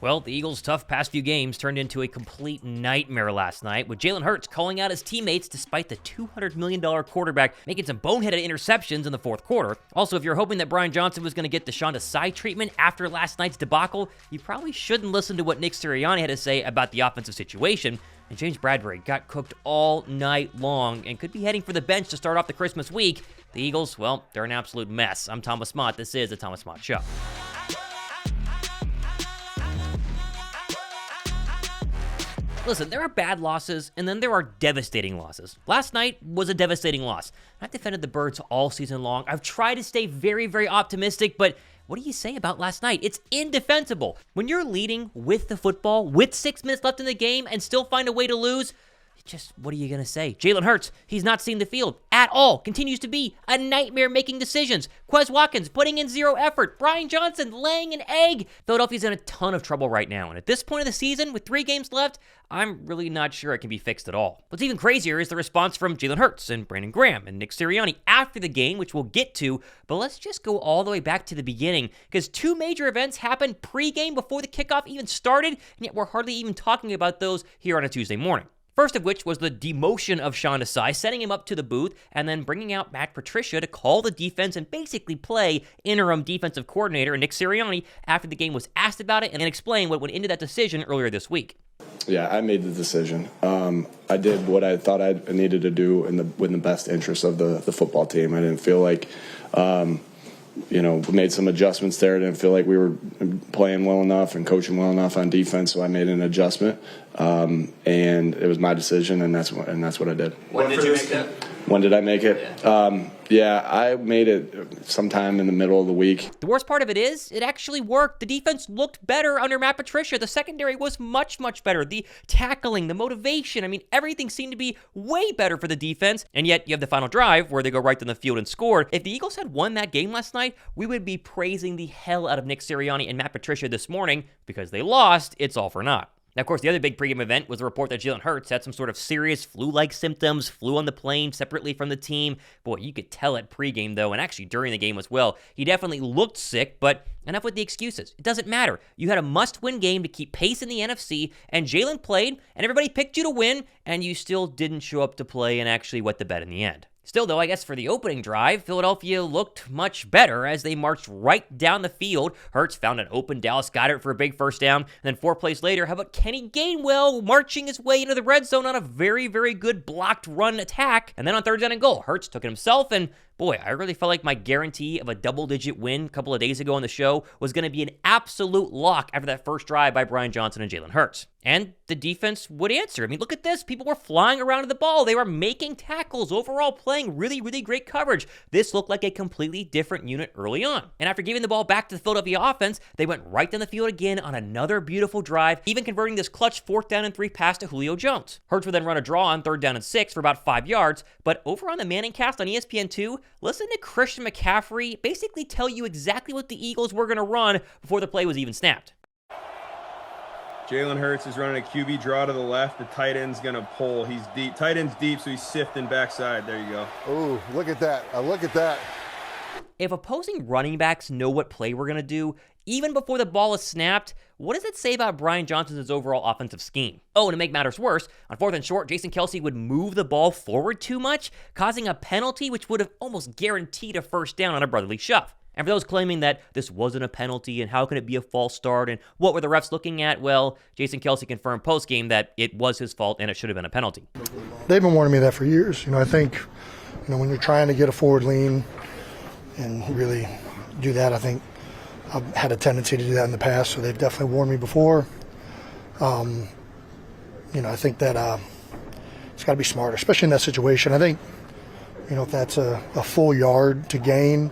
Well, the Eagles' tough past few games turned into a complete nightmare last night, with Jalen Hurts calling out his teammates despite the $200 million quarterback making some boneheaded interceptions in the fourth quarter. Also, if you're hoping that Brian Johnson was going to get the Desai treatment after last night's debacle, you probably shouldn't listen to what Nick Sirianni had to say about the offensive situation. And James Bradberry got cooked all night long and could be heading for the bench to start off the Christmas week. The Eagles, well, they're an absolute mess. I'm Thomas Mott. This is the Thomas Mott Show. Listen, there are bad losses, and then there are devastating losses. Last night was a devastating loss. I've defended the Birds all season long. I've tried to stay very, very optimistic, but what do you say about last night? It's indefensible. When you're leading with the football, with 6 minutes left in the game, and still find a way to lose, just what are you going to say? Jalen Hurts, he's not seeing the field at all. Continues to be a nightmare making decisions. Quez Watkins putting in zero effort. Brian Johnson laying an egg. Philadelphia's in a ton of trouble right now. And at this point of the season, with 3 games left, I'm really not sure it can be fixed at all. What's even crazier is the response from Jalen Hurts and Brandon Graham and Nick Sirianni after the game, which we'll get to. But let's just go all the way back to the beginning, because 2 major events happened pregame before the kickoff even started, and yet we're hardly even talking about those here on a Tuesday morning. First of which was the demotion of Desai, setting him up to the booth, and then bringing out Patricia to call the defense and basically play interim defensive coordinator Nick Sirianni after the game was asked about it and explain what went into that decision earlier this week. Yeah, I made the decision. I did what I thought I needed to do with the best interest of the football team. I didn't feel like, we made some adjustments there. I didn't feel like we were playing well enough and coaching well enough on defense, so I made an adjustment. And it was my decision, and that's what I did. When did you make that? When did I make it? I made it sometime in the middle of the week. The worst part of it is, it actually worked. The defense looked better under Patricia. The secondary was much, much better. The tackling, the motivation, everything seemed to be way better for the defense. And yet, you have the final drive where they go right down the field and scored. If the Eagles had won that game last night, we would be praising the hell out of Nick Sirianni and Patricia this morning. Because they lost, it's all for naught. Now, of course, the other big pregame event was the report that Jalen Hurts had some sort of serious flu-like symptoms, flew on the plane separately from the team. Boy, you could tell at pregame, though, and actually during the game as well. He definitely looked sick, but enough with the excuses. It doesn't matter. You had a must-win game to keep pace in the NFC, and Jalen played, and everybody picked you to win, and you still didn't show up to play and actually wet the bed in the end. Still, though, I guess for the opening drive, Philadelphia looked much better as they marched right down the field. Hurts found an open Dallas Goedert for a big first down. And then 4 plays later, how about Kenny Gainwell marching his way into the red zone on a very, very good blocked run attack. And then on 3rd down and goal, Hurts took it himself, and boy, I really felt like my guarantee of a double-digit win a couple of days ago on the show was going to be an absolute lock after that first drive by Brian Johnson and Jalen Hurts. And the defense would answer. Look at this. People were flying around to the ball. They were making tackles, overall playing really, really great coverage. This looked like a completely different unit early on. And after giving the ball back to the Philadelphia offense, they went right down the field again on another beautiful drive, even converting this clutch 4th down and 3 pass to Julio Jones. Hurts would then run a draw on 3rd down and 6 for about 5 yards, but over on the Manning cast on ESPN2, listen to Christian McCaffrey basically tell you exactly what the Eagles were going to run before the play was even snapped. Jalen Hurts is running a QB draw to the left. The tight end's going to pull. He's deep. Tight end's deep, so he's sifting backside. There you go. Oh, look at that. Look at that. If opposing running backs know what play we're going to do, even before the ball is snapped, what does it say about Brian Johnson's overall offensive scheme? Oh, and to make matters worse, on 4th and short, Jason Kelce would move the ball forward too much, causing a penalty which would have almost guaranteed a first down on a brotherly shove. And for those claiming that this wasn't a penalty and how can it be a false start and what were the refs looking at, well, Jason Kelce confirmed postgame that it was his fault and it should have been a penalty. They've been warning me that for years. I think, when you're trying to get a forward lean and really do that, I think I've had a tendency to do that in the past, so they've definitely warned me before. I think that it's got to be smart, especially in that situation. I think, if that's a full yard to gain,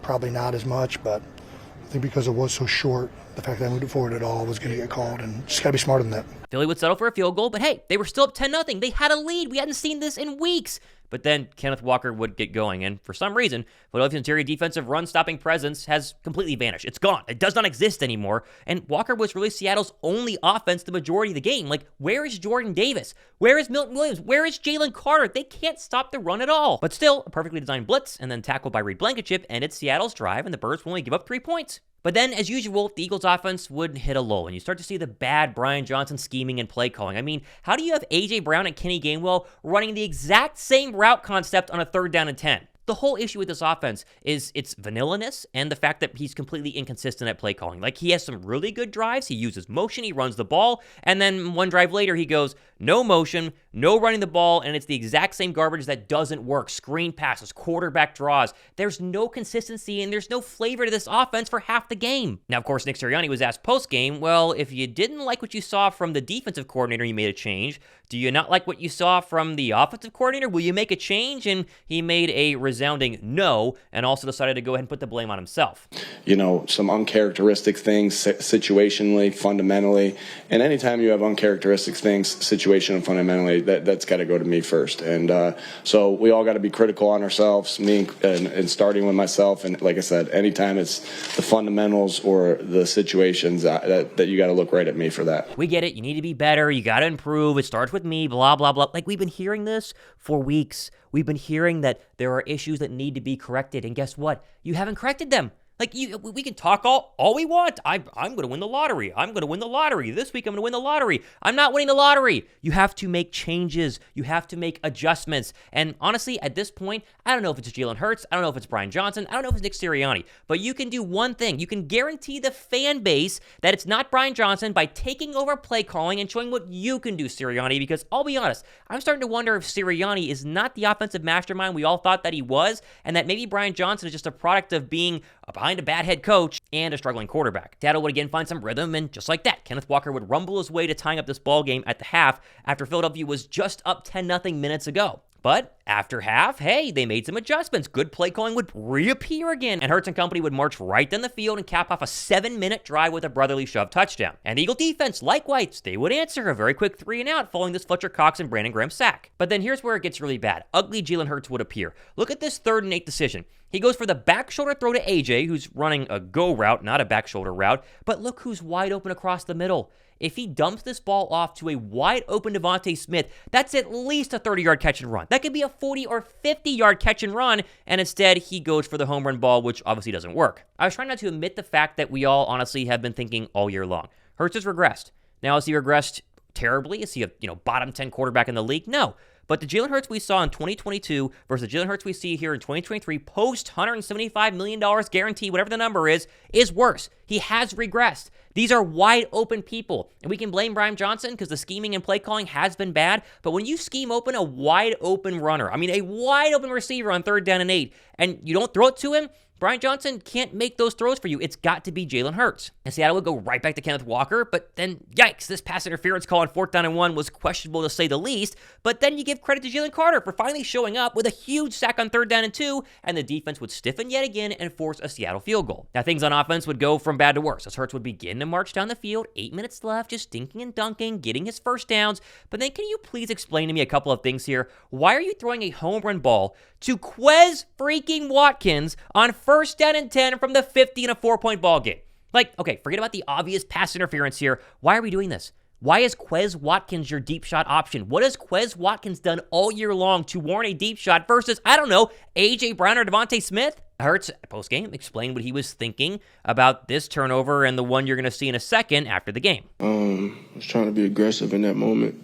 probably not as much, but I think because it was so short, the fact that I moved it forward at all was going to get called, and just got to be smart in that. Philly would settle for a field goal, but hey, they were still up 10-0. They had a lead. We hadn't seen this in weeks. But then Kenneth Walker would get going, and for some reason, Philadelphia's interior defensive run-stopping presence has completely vanished. It's gone. It does not exist anymore, and Walker was really Seattle's only offense the majority of the game. Where is Jordan Davis? Where is Milton Williams? Where is Jalen Carter? They can't stop the run at all. But still, a perfectly designed blitz, and then tackled by Reed Blankenship, ended Seattle's drive, and the Birds will only give up 3 points. But then, as usual, the Eagles offense would hit a lull, and you start to see the bad Brian Johnson scheming and play calling. I mean, how do you have A.J. Brown and Kenny Gainwell running the exact same route concept on a 3rd down and 10? The whole issue with this offense is its vanilla-ness and the fact that he's completely inconsistent at play calling. Like, he has some really good drives, he uses motion, he runs the ball, and then one drive later he goes, no motion, no running the ball, and it's the exact same garbage that doesn't work. Screen passes, quarterback draws. There's no consistency and there's no flavor to this offense for half the game. Now, of course, Nick Sirianni was asked post-game, well, if you didn't like what you saw from the defensive coordinator, you made a change. Do you not like what you saw from the offensive coordinator? Will you make a change? And he made a resounding no, and also decided to go ahead and put the blame on himself. You know, some uncharacteristic things situationally, fundamentally, and anytime you have uncharacteristic things situation and fundamentally, that's got to go to me first. And so we all got to be critical on ourselves, me and starting with myself. And like I said, anytime it's the fundamentals or the situations that you got to look right at me for that. We get it. You need to be better. You got to improve. It starts with me, blah, blah, blah. Like, we've been hearing this for weeks. We've been hearing that there are issues that need to be corrected. And guess what? You haven't corrected them. Like, we can talk all we want. I'm going to win the lottery. I'm going to win the lottery. This week I'm going to win the lottery. I'm not winning the lottery. You have to make changes. You have to make adjustments. And honestly, at this point, I don't know if it's Jalen Hurts. I don't know if it's Brian Johnson. I don't know if it's Nick Sirianni. But you can do one thing. You can guarantee the fan base that it's not Brian Johnson by taking over play calling and showing what you can do, Sirianni. Because I'll be honest, I'm starting to wonder if Sirianni is not the offensive mastermind we all thought that he was, and that maybe Brian Johnson is just a product of being behind a bad head coach and a struggling quarterback. Seattle would again find some rhythm, and just like that, Kenneth Walker would rumble his way to tying up this ball game at the half after Philadelphia was just up 10-0 minutes ago. But after half, hey, they made some adjustments. Good play calling would reappear again, and Hurts and company would march right down the field and cap off a 7-minute drive with a brotherly shove touchdown. And the Eagle defense, likewise, they would answer a very quick 3-and-out following this Fletcher Cox and Brandon Graham sack. But then here's where it gets really bad. Ugly Jalen Hurts would appear. Look at this 3rd and 8 decision. He goes for the back shoulder throw to AJ, who's running a go route, not a back shoulder route, but look who's wide open across the middle. If he dumps this ball off to a wide open Devontae Smith, that's at least a 30-yard catch and run. That could be a 40 or 50-yard catch and run, and instead he goes for the home run ball, which obviously doesn't work. I was trying not to admit the fact that we all honestly have been thinking all year long. Hurts has regressed. Now, has he regressed terribly? Is he a bottom 10 quarterback in the league? No. But the Jalen Hurts we saw in 2022 versus the Jalen Hurts we see here in 2023, post $175 million guarantee, whatever the number is worse. He has regressed. These are wide open people. And we can blame Brian Johnson because the scheming and play calling has been bad. But when you scheme open a wide open runner, a wide open receiver on 3rd down and 8, and you don't throw it to him, Brian Johnson can't make those throws for you. It's got to be Jalen Hurts. And Seattle would go right back to Kenneth Walker, but then, yikes, this pass interference call on 4th down and 1 was questionable to say the least. But then you give credit to Jalen Carter for finally showing up with a huge sack on 3rd down and 2, and the defense would stiffen yet again and force a Seattle field goal. Now, things on offense would go from bad to worse, as Hurts would begin to march down the field, 8 minutes left, just dinking and dunking, getting his first downs. But then can you please explain to me a couple of things here? Why are you throwing a home run ball to Quez freaking Watkins on 1st down and 10 from the 50 in a 4-point ball game? Like, okay, forget about the obvious pass interference here. Why are we doing this? Why is Quez Watkins your deep shot option? What has Quez Watkins done all year long to warrant a deep shot versus, I don't know, A.J. Brown or Devontae Smith? Hurts, post-game, explained what he was thinking about this turnover and the one you're going to see in a second after the game. I was trying to be aggressive in that moment.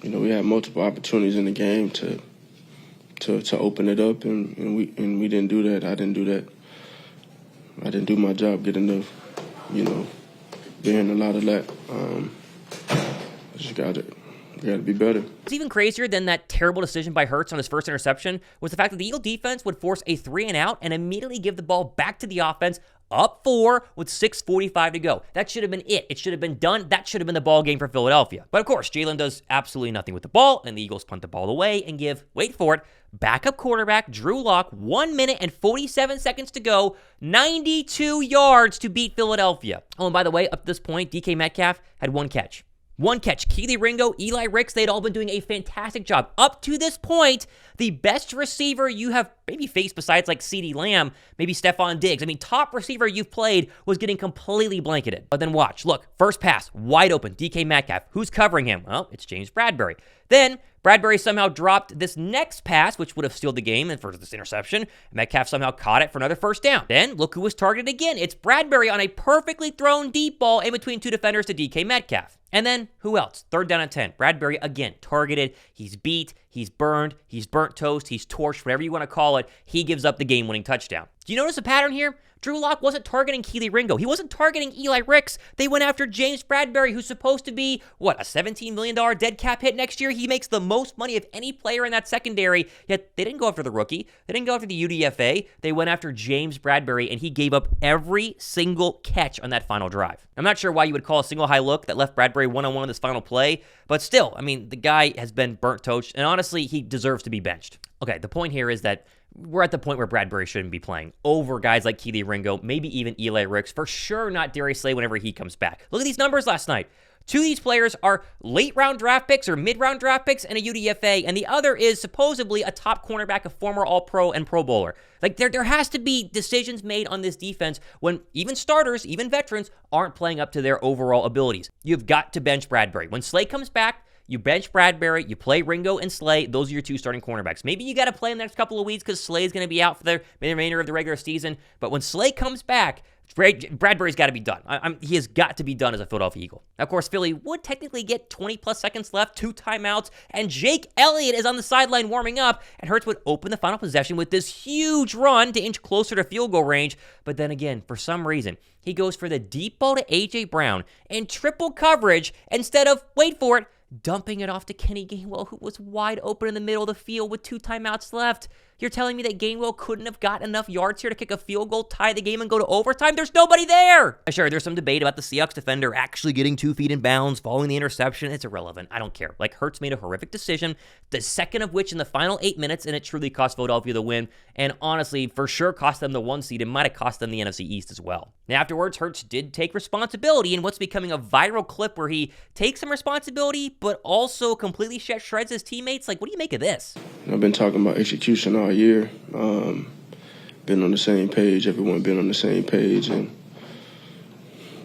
We had multiple opportunities in the game to open it up, and we didn't do that. I didn't do that. I didn't do my job getting enough, being a lot of that. I just got to be better. What's even crazier than that terrible decision by Hurts on his first interception was the fact that the Eagle defense would force a 3-and-out and immediately give the ball back to the offense, up 4 with 6:45 to go. That should have been it. It should have been done. That should have been the ball game for Philadelphia. But of course, Jalen does absolutely nothing with the ball, and the Eagles punt the ball away and give, wait for it, backup quarterback Drew Lock 1 minute and 47 seconds to go, 92 yards to beat Philadelphia. Oh, and by the way, up to this point, DK Metcalf had 1 catch. 1 catch. Keely Ringo, Eli Ricks, they'd all been doing a fantastic job. Up to this point, the best receiver you have maybe face besides like CeeDee Lamb, maybe Stephon Diggs. I mean, top receiver you've played was getting completely blanketed. But then watch, look, first pass, wide open, DK Metcalf. Who's covering him? Well, it's James Bradberry. Then Bradberry somehow dropped this next pass, which would have sealed the game and for this interception. Metcalf somehow caught it for another first down. Then look who was targeted again. It's Bradberry on a perfectly thrown deep ball in between two defenders to DK Metcalf. And then who else? Third down and 10. Bradberry again targeted. He's beat. He's burned. He's burnt toast. He's torched, whatever you want to call it. He gives up the game-winning touchdown. Do you notice a pattern here? Drew Lock wasn't targeting Kelee Ringo. He wasn't targeting Eli Ricks. They went after James Bradberry, who's supposed to be, a $17 million dead cap hit next year? He makes the most money of any player in that secondary, yet they didn't go after the rookie. They didn't go after the UDFA. They went after James Bradberry, and he gave up every single catch on that final drive. I'm not sure why you would call a single high look that left Bradberry one-on-one on this final play, but still, I mean, the guy has been burnt toast, and honestly, he deserves to be benched. Okay, the point here is that we're at the point where Bradberry shouldn't be playing over guys like Kelee Ringo, maybe even Eli Ricks, for sure not Darius Slay whenever he comes back. Look at these numbers last night. Two of these players are late-round draft picks or mid-round draft picks and a UDFA, and the other is supposedly a top cornerback, a former All-Pro and Pro Bowler. Like, there has to be decisions made on this defense when even starters, even veterans, aren't playing up to their overall abilities. You've got to bench Bradberry. When Slay comes back, you bench Bradberry, you play Ringo and Slay. Those are your two starting cornerbacks. Maybe you got to play in the next couple of weeks because Slay's going to be out for the remainder of the regular season. But when Slay comes back, Bradberry's got to be done. He has got to be done as a Philadelphia Eagle. Now, of course, Philly would technically get 20-plus seconds left, 2 timeouts, and Jake Elliott is on the sideline warming up, and Hurts would open the final possession with this huge run to inch closer to field goal range. But then again, for some reason, he goes for the deep ball to A.J. Brown in triple coverage instead of, wait for it, dumping it off to Kenny Gainwell, who was wide open in the middle of the field with 2 timeouts left. You're telling me that Gainwell couldn't have got enough yards here to kick a field goal, tie the game, and go to overtime? There's nobody there! Sure, there's some debate about the Seahawks defender actually getting 2 feet in bounds following the interception. It's irrelevant. I don't care. Like, Hurts made a horrific decision, the second of which in the final 8 minutes, and it truly cost Philadelphia the win, and honestly, for sure cost them the 1 seed. It might have cost them the NFC East as well. Now, afterwards, Hurts did take responsibility in what's becoming a viral clip where he takes some responsibility, but also completely shreds his teammates. Like, what do you make of this? I've been talking about execution all year. Been on the same page. Everyone been on the same page, and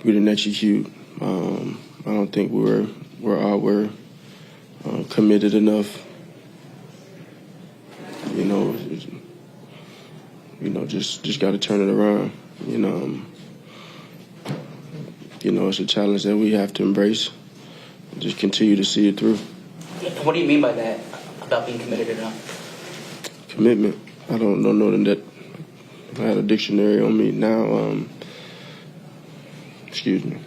we didn't execute. I don't think we're committed enough. Just got to turn it around. It's a challenge that we have to embrace. Just continue to see it through. What do you mean by that, about being committed enough? Commitment. I don't know that I had a dictionary on me now. Excuse me.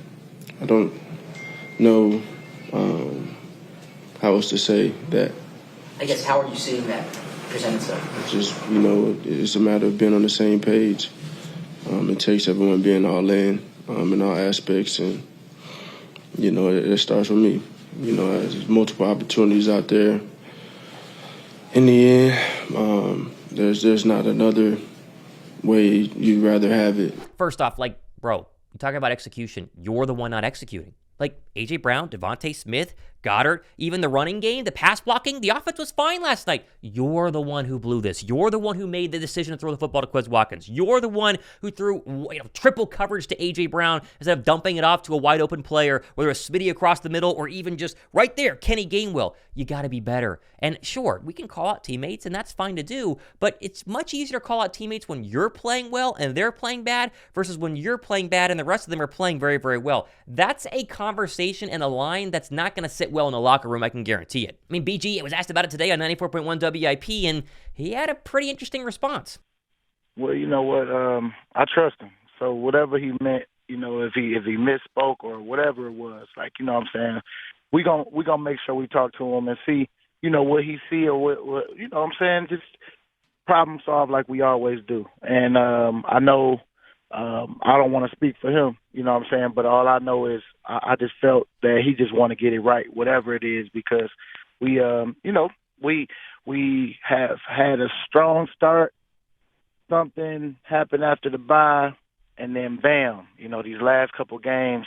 I don't know how else to say that. I guess, how are you seeing that present itself? It's just, it's a matter of being on the same page. It takes everyone being all in all aspects, and, it starts with me. There's multiple opportunities out there. In the end, there's not another way you'd rather have it. First off, bro, you talking about execution. You're the one not executing. Like, A.J. Brown, Devontae Smith, Goddard, even the running game, the pass blocking, the offense was fine last night. You're the one who blew this. You're the one who made the decision to throw the football to Quez Watkins. You're the one who threw triple coverage to A.J. Brown instead of dumping it off to a wide open player, whether a Smitty across the middle or even just right there, Kenny Gainwell. You got to be better. And sure, we can call out teammates, and that's fine to do, but it's much easier to call out teammates when you're playing well and they're playing bad versus when you're playing bad and the rest of them are playing very, very well. That's a conversation and a line that's not going to sit well in the locker room, I can guarantee it. I mean, BG was asked about it today on 94.1 WIP, and he had a pretty interesting response. Well, you know what? I trust him. So whatever he meant, if he misspoke or whatever it was, what I'm saying, we gonna make sure we talk to him and see, what he see or what what I'm saying, just problem solve like we always do. And I know I don't want to speak for him, what I'm saying, but all I know is I just felt that he just want to get it right, whatever it is, because we we have had a strong start. Something happened after the bye, and then bam, these last couple games,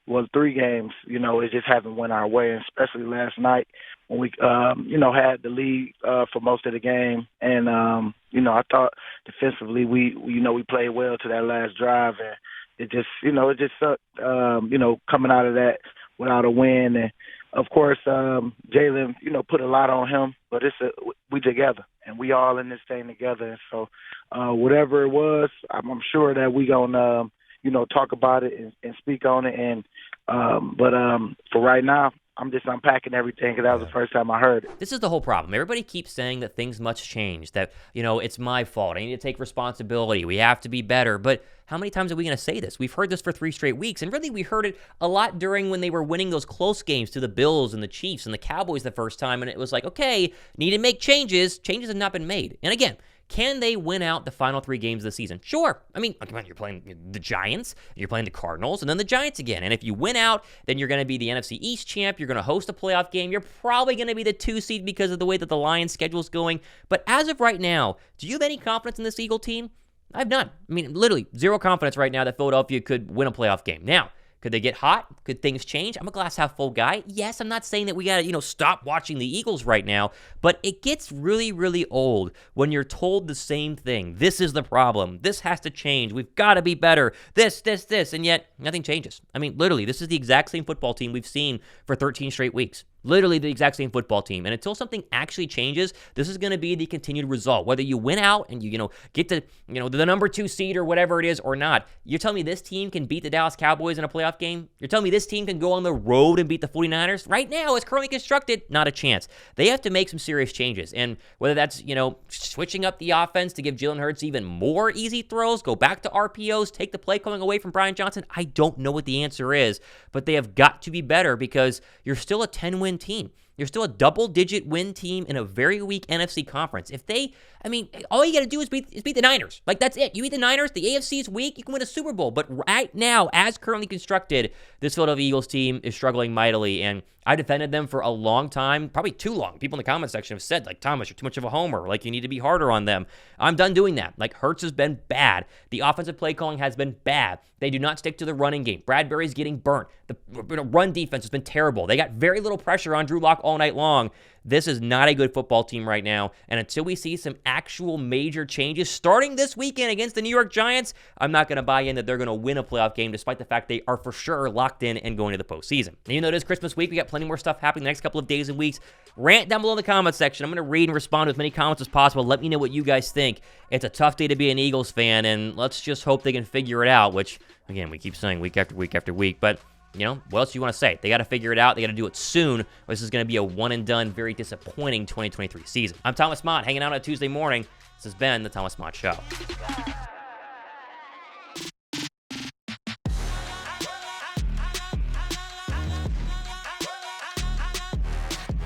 well, 3 games, it just haven't went our way, and especially last night when we, had the lead for most of the game. And, I thought defensively we played well to that last drive, and it just sucked, coming out of that without a win. And, of course, Jalen, put a lot on him, but we together, and we all in this thing together. And so whatever it was, I'm sure that we going to, talk about it and speak on it. And but for right now, I'm just unpacking everything because that was the first time I heard it. This is the whole problem. Everybody keeps saying that things must change, that, it's my fault. I need to take responsibility. We have to be better. But how many times are we going to say this? We've heard this for 3 straight weeks. And really, we heard it a lot during when they were winning those close games to the Bills and the Chiefs and the Cowboys the first time. And it was like, okay, need to make changes. Changes have not been made. And again, can they win out the final 3 games of the season? Sure. I mean, come on, you're playing the Giants, you're playing the Cardinals, and then the Giants again. And if you win out, then you're going to be the NFC East champ. You're going to host a playoff game. You're probably going to be the 2 seed because of the way that the Lions' schedule is going. But as of right now, do you have any confidence in this Eagle team? I have none. I mean, literally zero confidence right now that Philadelphia could win a playoff game. Now, could they get hot? Could things change? I'm a glass half full guy. Yes, I'm not saying that we got to, stop watching the Eagles right now, but it gets really, really old when you're told the same thing. This is the problem. This has to change. We've got to be better. This, and yet nothing changes. I mean, literally, this is the exact same football team we've seen for 13 straight weeks. Literally the exact same football team. And until something actually changes, this is going to be the continued result. Whether you win out and you get to, the number 2 seed or whatever it is or not. You're telling me this team can beat the Dallas Cowboys in a playoff game? You're telling me this team can go on the road and beat the 49ers? Right now, as currently constructed, not a chance. They have to make some serious changes. And whether that's, switching up the offense to give Jalen Hurts even more easy throws, go back to RPOs, take the play calling away from Brian Johnson, I don't know what the answer is. But they have got to be better because you're still a 10-win team. You're still a double-digit win team in a very weak NFC conference. If they, all you got to do is beat the Niners. Like, that's it. You beat the Niners, the AFC is weak, you can win a Super Bowl. But right now, as currently constructed, this Philadelphia Eagles team is struggling mightily, and I defended them for a long time, probably too long. People in the comment section have said, like, Thomas, you're too much of a homer. Like, you need to be harder on them. I'm done doing that. Like, Hurts has been bad. The offensive play calling has been bad. They do not stick to the running game. Bradberry's getting burnt. The run defense has been terrible. They got very little pressure on Drew Lock all night long. This is not a good football team right now, and until we see some actual major changes starting this weekend against the New York Giants, I'm not going to buy in that they're going to win a playoff game despite the fact they are for sure locked in and going to the postseason. And even though it is Christmas week, we got plenty more stuff happening the next couple of days and weeks. Rant down below in the comments section. I'm going to read and respond to as many comments as possible. Let me know what you guys think. It's a tough day to be an Eagles fan, and let's just hope they can figure it out, which, again, we keep saying week after week after week, but what else do you want to say? They got to figure it out. They got to do it soon. Or this is going to be a one-and-done, very disappointing 2023 season. I'm Thomas Mott, hanging out on a Tuesday morning. This has been The Thomas Mott Show.